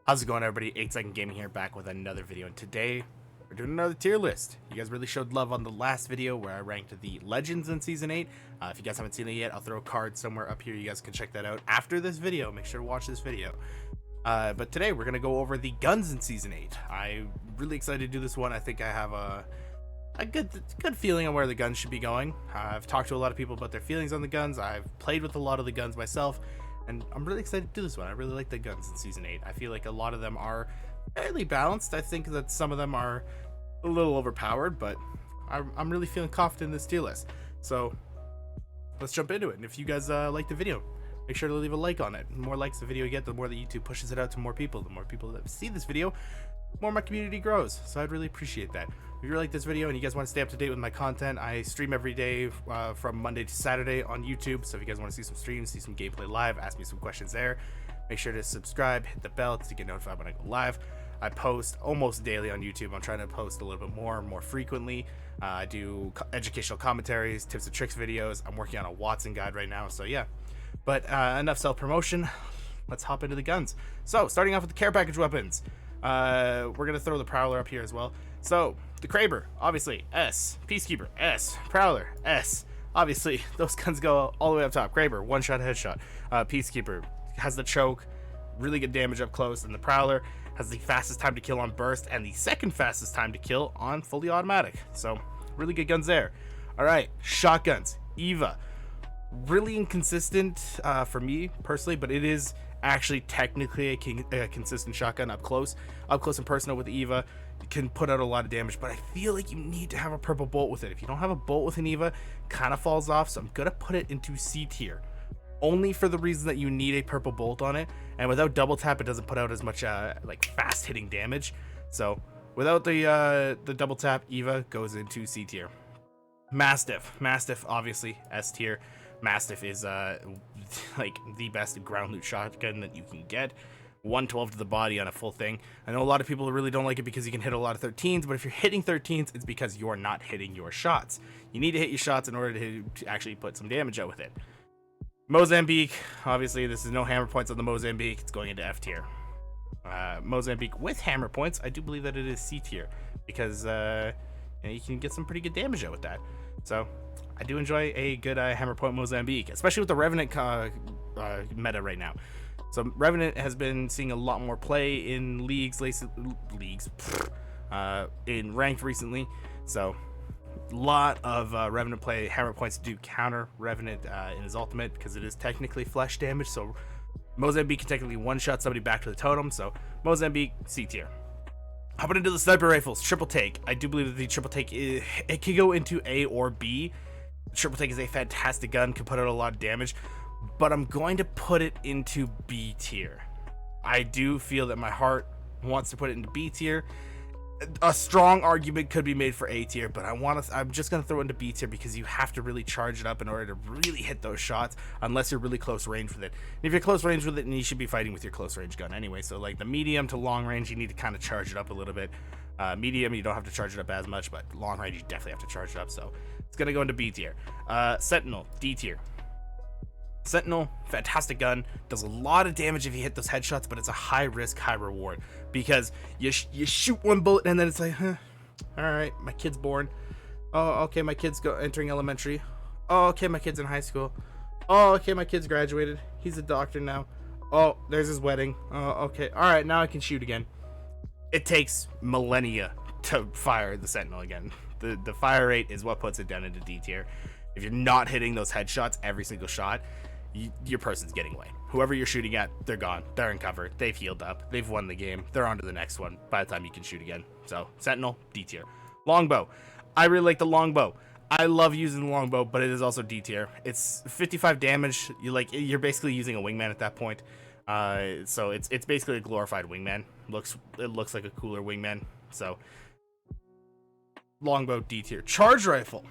How's it going, everybody? 8-Second Gaming here, back with another video, and today we're doing another tier list. You guys really showed love on the last video where I ranked the Legends in Season 8. If you guys haven't seen it yet, I'll throw a card somewhere up here. You guys can check that out after this video. Make sure to watch this video. But today we're going to go over the guns in Season 8. I'm really excited to do this one. I think I have a good feeling on where the guns should be going. I've talked to a lot of people about their feelings on the guns. I've played with a lot of the guns myself, and I'm really excited to do this one. I really like the guns in Season 8. I feel like a lot of them are fairly balanced. I think that some of them are a little overpowered, but I'm really feeling confident in this tier list. So let's jump into it. And if you guys like the video, make sure to leave a like on it. The more likes the video you get, the more that YouTube pushes it out to more people. The more people that see this video, the more my community grows. So I'd really appreciate that. If you like this video and you guys want to stay up to date with my content, I stream every day from Monday to Saturday on YouTube. So if you guys want to see some streams, see some gameplay live, ask me some questions there, make sure to subscribe, hit the bell to get notified when I go live. I post almost daily on YouTube. I'm trying to post a little bit more frequently. I do educational commentaries, tips and tricks videos. I'm working on a Watson guide right now, so yeah. But enough self-promotion. Let's hop into the guns. So starting off with the care package weapons. We're gonna throw the Prowler up here as well. So the Kraber, obviously S. Peacekeeper, S. Prowler, S. Obviously those guns go all the way up top. Kraber, one shot headshot. Peacekeeper has the choke, really good damage up close, and the Prowler has the fastest time to kill on burst and the second fastest time to kill on fully automatic. So really good guns there. All right, shotguns. Eva, really inconsistent for me personally, but it is actually technically a consistent shotgun up close and personal with Eva. You can put out a lot of damage, but I feel like you need to have a purple bolt with it. If you don't have a bolt with an Eva, it kind of falls off, so I'm gonna put it into C tier, only for the reason that you need a purple bolt on it, and without double tap it doesn't put out as much like fast hitting damage. So without the double tap, Eva goes into C tier. Mastiff obviously S tier. Mastiff is like the best ground loot shotgun that you can get. 112 to the body on a full thing. I know a lot of people really don't like it because you can hit a lot of 13s, but if you're hitting 13s, it's because you're not hitting your shots. You need to hit your shots in order to actually put some damage out with it. Mozambique, obviously this is no hammer points on the Mozambique. It's going into F tier. Mozambique with hammer points, I do believe that it is C tier because you can get some pretty good damage out with that. So I do enjoy a good hammer point Mozambique, especially with the Revenant meta right now. So Revenant has been seeing a lot more play in in ranked recently. So a lot of Revenant play. Hammer points do counter Revenant in his ultimate because it is technically flesh damage. So Mozambique can technically one-shot somebody back to the totem. So Mozambique, C tier. Hopping into the sniper rifles, triple take. I do believe that the triple take it can go into A or B. Triple take is a fantastic gun, can put out a lot of damage, but I'm going to put it into B tier. I do feel that my heart wants to put it into B tier. A strong argument could be made for A tier, but I'm just going to throw it into B tier because you have to really charge it up in order to really hit those shots, unless you're really close range with it. And if you're close range with it, then you should be fighting with your close range gun anyway. So like the medium to long range, you need to kind of charge it up a little bit. Medium, you don't have to charge it up as much, but long range, you definitely have to charge it up. So it's going to go into B tier. Sentinel, D tier. Sentinel, fantastic gun, does a lot of damage if you hit those headshots, but it's a high risk, high reward because you shoot one bullet and then it's like, all right, my kid's born. Oh, okay, my kid's entering elementary. Oh, okay, my kid's in high school. Oh, okay, my kid's graduated. He's a doctor now. Oh, there's his wedding. Oh, okay, all right, now I can shoot again. It takes millennia to fire the Sentinel again. The fire rate is what puts it down into D tier. If you're not hitting those headshots every single shot, your person's getting away. Whoever you're shooting at, they're gone. They're in cover. They've healed up. They've won the game. They're on to the next one by the time you can shoot again. So Sentinel, D tier. Longbow, I really like the Longbow. I love using the Longbow, but it is also D tier. It's 55 damage. You're basically using a wingman at that point. So it's basically a glorified wingman. It looks like a cooler wingman. So Longbow, D tier. Charge rifle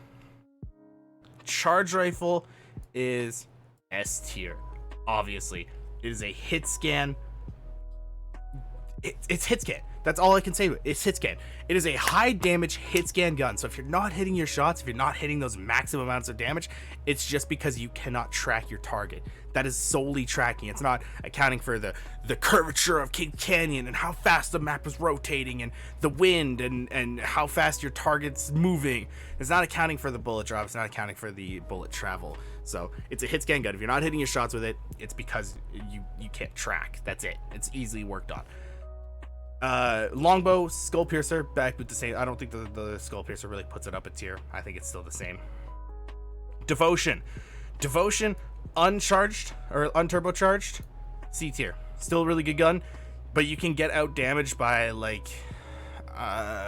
is S tier. Obviously, it is a hit scan. It's hit scan. That's all I can say. It's hit scan. It is a high damage hit scan gun. So if you're not hitting your shots, if you're not hitting those maximum amounts of damage, it's just because you cannot track your target. That is solely tracking. It's not accounting for the curvature of King Canyon and how fast the map is rotating and the wind and how fast your target's moving. It's not accounting for the bullet drop. It's not accounting for the bullet travel. So it's a hit scan gun. If you're not hitting your shots with it, it's because you can't track. That's it. It's easily worked on. Longbow, Skull Piercer, back with the same. I don't think the Skull Piercer really puts it up a tier. I think it's still the same. Devotion, uncharged or unturbocharged, C tier. Still a really good gun, but you can get out damaged by like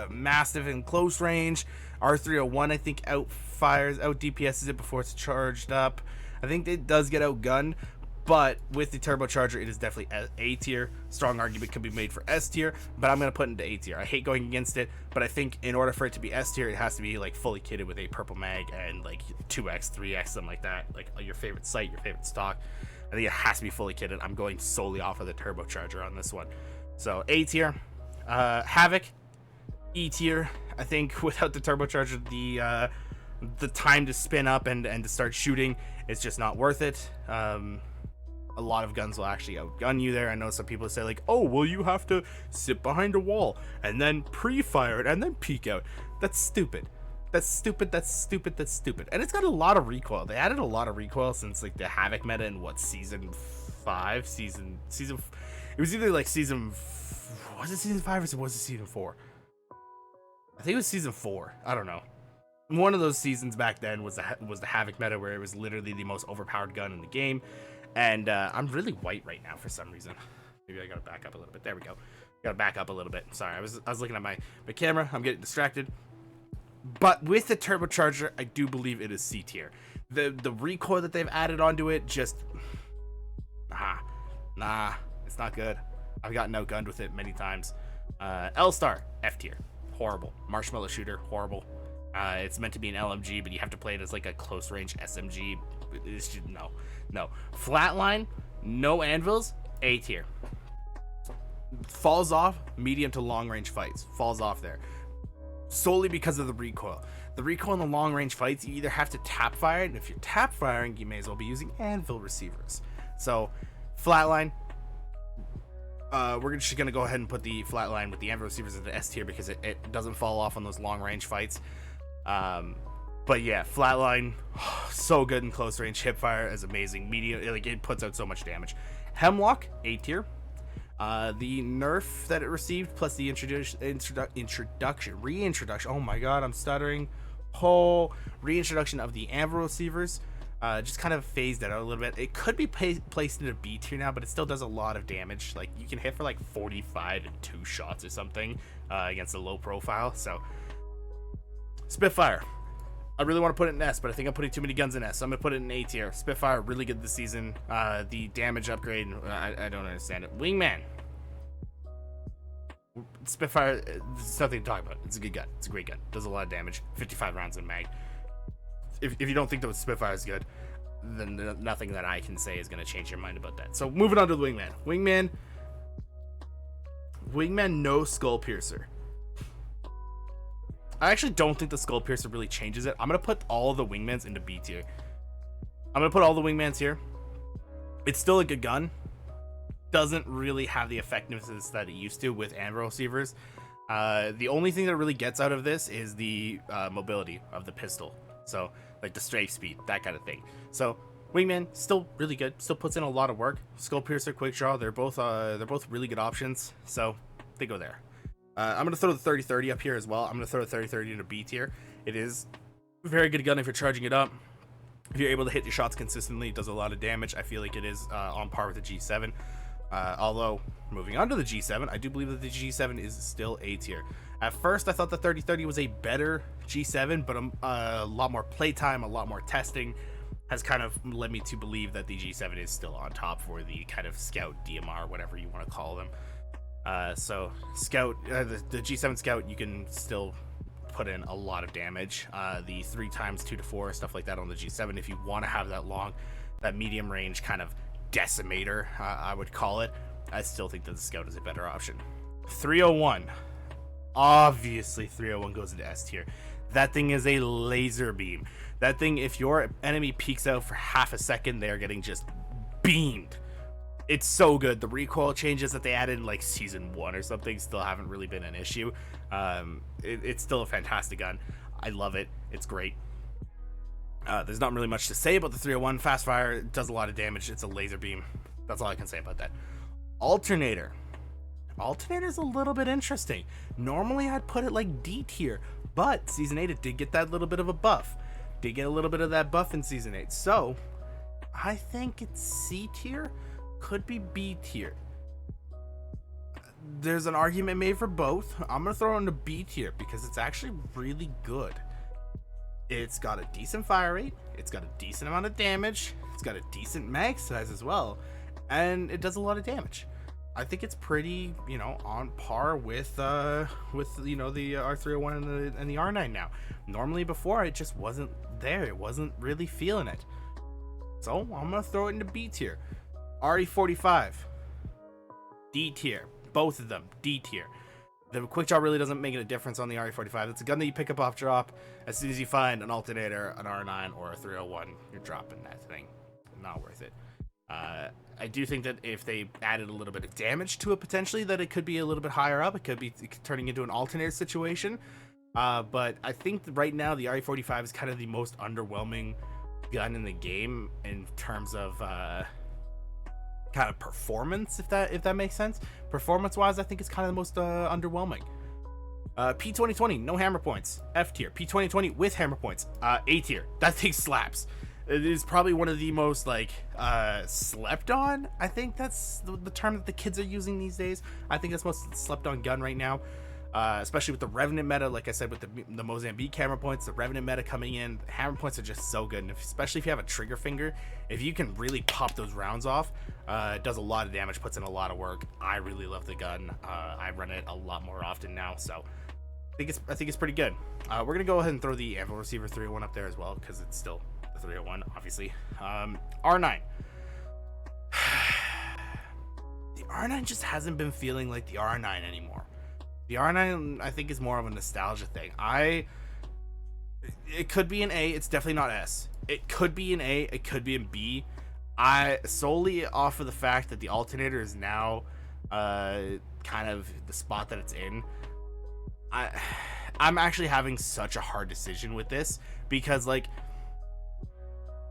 Mastiff in close range. R301 I think out DPSs it before it's charged up. I think it does get outgunned, but with the turbocharger, it is definitely A tier. Strong argument could be made for S tier, but I'm going to put it into A tier. I hate going against it, but I think in order for it to be S tier, it has to be like fully kitted with a purple mag and like 2x, 3x, something like that. Like your favorite sight, your favorite stock. I think it has to be fully kitted. I'm going solely off of the turbocharger on this one. So A tier. Havoc, E tier. I think without the turbocharger, the time to spin up and to start shooting is just not worth it. A lot of guns will actually outgun you there. I know some people say like, oh, well, you have to sit behind a wall and then pre-fire it and then peek out. That's stupid. That's stupid. And it's got a lot of recoil. They added a lot of recoil since like the Havoc meta in what, season 5? It was either like was it season 5 or was it season 4? I think it was season 4. I don't know. One of those seasons back then was the Havoc meta where it was literally the most overpowered gun in the game. And I'm really white right now for some reason. Maybe I gotta back up a little bit. There we go. Gotta back up a little bit. Sorry, I was looking at my camera. I'm getting distracted. But with the turbocharger, I do believe it is C tier. The recoil that they've added onto it just nah, it's not good. I've gotten outgunned with it many times. L-Star, F tier. Horrible. Marshmallow shooter, horrible. It's meant to be an LMG, but you have to play it as like a close range SMG. It's just, no. Flatline, no anvils, A tier. Falls off medium to long range fights. Falls off there. Solely because of the recoil. The recoil in the long range fights, you either have to tap fire it, and if you're tap firing, you may as well be using anvil receivers. So, Flatline, we're just gonna go ahead and put the Flatline with the anvil receivers into S tier because it doesn't fall off on those long range fights. But yeah, Flatline, so good in close range. Hipfire is amazing. Medium, like it puts out so much damage. Hemlock, A tier. The nerf that it received plus the reintroduction. Oh my god, I'm stuttering. Reintroduction of the anvil receivers. Just kind of phased that out a little bit. It could be placed in a B tier now, but it still does a lot of damage. Like you can hit for like 45 and 2 shots or something against a low profile. So Spitfire, I really want to put it in S, but I think I'm putting too many guns in S, so I'm gonna put it in A tier. Spitfire, really good this season. The damage upgrade, I don't understand it. Wingman, Spitfire, there's nothing to talk about. It's a good gun. It's a great gun. Does a lot of damage. 55 rounds in mag. If you don't think that Spitfire is good, then nothing that I can say is going to change your mind about that. So moving on to the Wingman. Wingman, no Skull Piercer. I actually don't think the Skull Piercer really changes it. I'm going to put all the Wingmans into B tier. I'm going to put all the Wingmans here. It's still a good gun. Doesn't really have the effectiveness that it used to with anvil receivers. The only thing that really gets out of this is the mobility of the pistol. So like the strafe speed, that kind of thing. So Wingman, still really good. Still puts in a lot of work. Skull Piercer, Quick Draw, they're both really good options. So they go there. I'm going to throw the 30-30 up here as well. I'm going to throw the 30-30 into B tier. It is a very good gun if you're charging it up. If you're able to hit your shots consistently, it does a lot of damage. I feel like it is on par with the G7. Although, moving on to the G7, I do believe that the G7 is still A tier. At first, I thought the 30-30 was a better G7, but a lot more playtime, a lot more testing has kind of led me to believe that the G7 is still on top for the kind of Scout, DMR, whatever you want to call them. So Scout, the G7 Scout, you can still put in a lot of damage. The 3x 2 to 4 stuff like that on the G7, if you want to have that medium range kind of decimator, I would call it. I still think that the Scout is a better option. 301. Obviously 301 goes into S tier. That thing is a laser beam. That thing, if your enemy peeks out for half a second, they're getting just beamed. It's so good. The recoil changes that they added in like season 1 or something still haven't really been an issue. It's still a fantastic gun. I love it. It's great. There's not really much to say about the 301. Fast fire, it does a lot of damage. It's a laser beam. That's all I can say about that. Alternator. Alternator's a little bit interesting. Normally I'd put it like D tier, but season 8 it did get that little bit of a buff. Did get a little bit of that buff in season 8. So I think it's C tier, could be B tier. There's an argument made for both. I'm gonna throw it into B tier because it's actually really good. It's got a decent fire rate, it's got a decent amount of damage, it's got a decent mag size as well, and it does a lot of damage. I think it's pretty, you know, on par with you know, the R301 and the R9 now. Normally before it just wasn't there. It wasn't really feeling it. So I'm gonna throw it into B tier. RE45, D tier. Both of them D tier. The quick draw really doesn't make a difference on the RE45. It's a gun that you pick up off drop. As soon as you find an Alternator, an R9, or a 301, you're dropping that thing. Not worth it. I do think that if they added a little bit of damage to it potentially, that it could be a little bit higher up. It could be turning into an Alternator situation. But I think right now the RE45 is kind of the most underwhelming gun in the game in terms of kind of performance, if that makes sense. Performance wise, I think it's kind of the most underwhelming. P2020, no hammer points, F tier. P2020 with hammer points, A tier. That thing slaps. It is probably one of the most like slept on. I think that's the term that the kids are using these days. I think that's the most slept on gun right now, especially with the Revenant meta. Like I said, with the Mozambique hammer points, the Revenant meta coming in, hammer points are just so good. And especially if you have a trigger finger, if you can really pop those rounds off, it does a lot of damage, puts in a lot of work. I really love the gun. I run it a lot more often now, so I think it's pretty good. We're gonna go ahead and throw the Anvil Receiver 301 up there as well because it's still 301 obviously. R9. The R9 just hasn't been feeling like the R9 anymore. The R9 I think is more of a nostalgia thing. It could be an A, it's definitely not S. It could be an A, it could be an B. I solely off of the fact that the Alternator is now kind of the spot that it's in. I'm actually having such a hard decision with this because like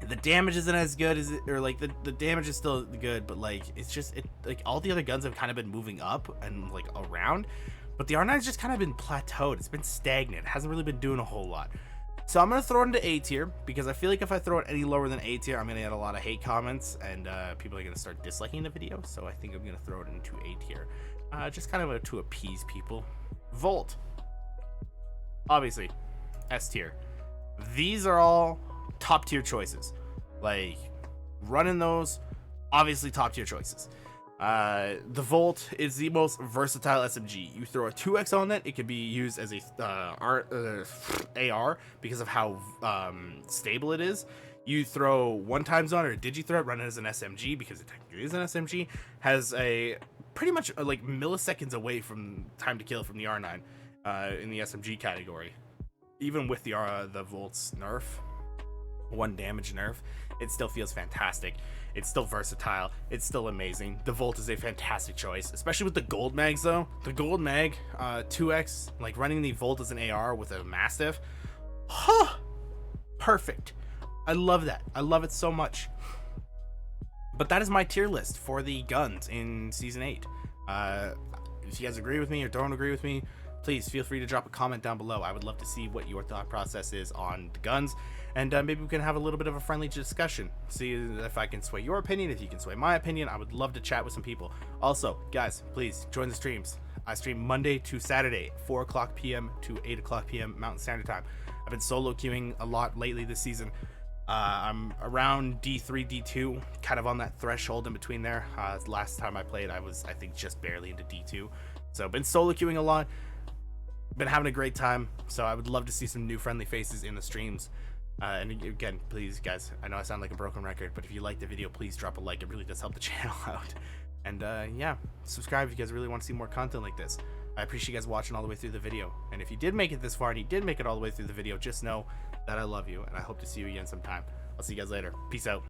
the damage isn't as good as it, or like the damage is still good, but like it's just like all the other guns have kind of been moving up and like around, but the R9's just kind of been plateaued. It's been stagnant. It hasn't really been doing a whole lot. So I'm gonna throw it into A tier because I feel like if I throw it any lower than A tier, I'm gonna get a lot of hate comments and people are gonna start disliking the video. So I think I'm gonna throw it into A tier, just kind of to appease people. Volt, obviously S tier. These are all top tier choices. Like running those, obviously top tier choices. The Volt is the most versatile SMG. You throw a 2x on it, it can be used as a AR because of how stable it is. You throw 1x on it, or digi threat, run it as an SMG because it technically is an SMG. Has a pretty much like milliseconds away from time to kill from the R9 in the SMG category. Even with the Volt's nerf, 1 damage nerf, it still feels fantastic. It's still versatile. It's still amazing. The Volt is a fantastic choice, especially with the gold mags though. The gold mag 2x, like running the Volt as an AR with a Mastiff, perfect. I love that. I love it so much. But that is my tier list for the guns in season 8. If you guys agree with me or don't agree with me, please feel free to drop a comment down below. I would love to see what your thought process is on the guns, and maybe we can have a little bit of a friendly discussion. See if I can sway your opinion, if you can sway my opinion. I would love to chat with some people. Also, guys, please join the streams. I stream Monday to Saturday, 4 o'clock p.m. to 8 o'clock p.m. Mountain Standard Time. I've been solo queuing a lot lately this season. I'm around D3, D2, kind of on that threshold in between there. Last time I played, I was, I think, just barely into D2. So I've been solo queuing a lot. Been having a great time, so I would love to see some new friendly faces in the streams. And again, please guys, I know I sound like a broken record, but if you like the video, please drop a like. It really does help the channel out. And yeah, subscribe if you guys really want to see more content like this. I appreciate you guys watching all the way through the video. And if you did make it this far and you did make it all the way through the video, just know that I love you and I hope to see you again sometime. I'll see you guys later. Peace out.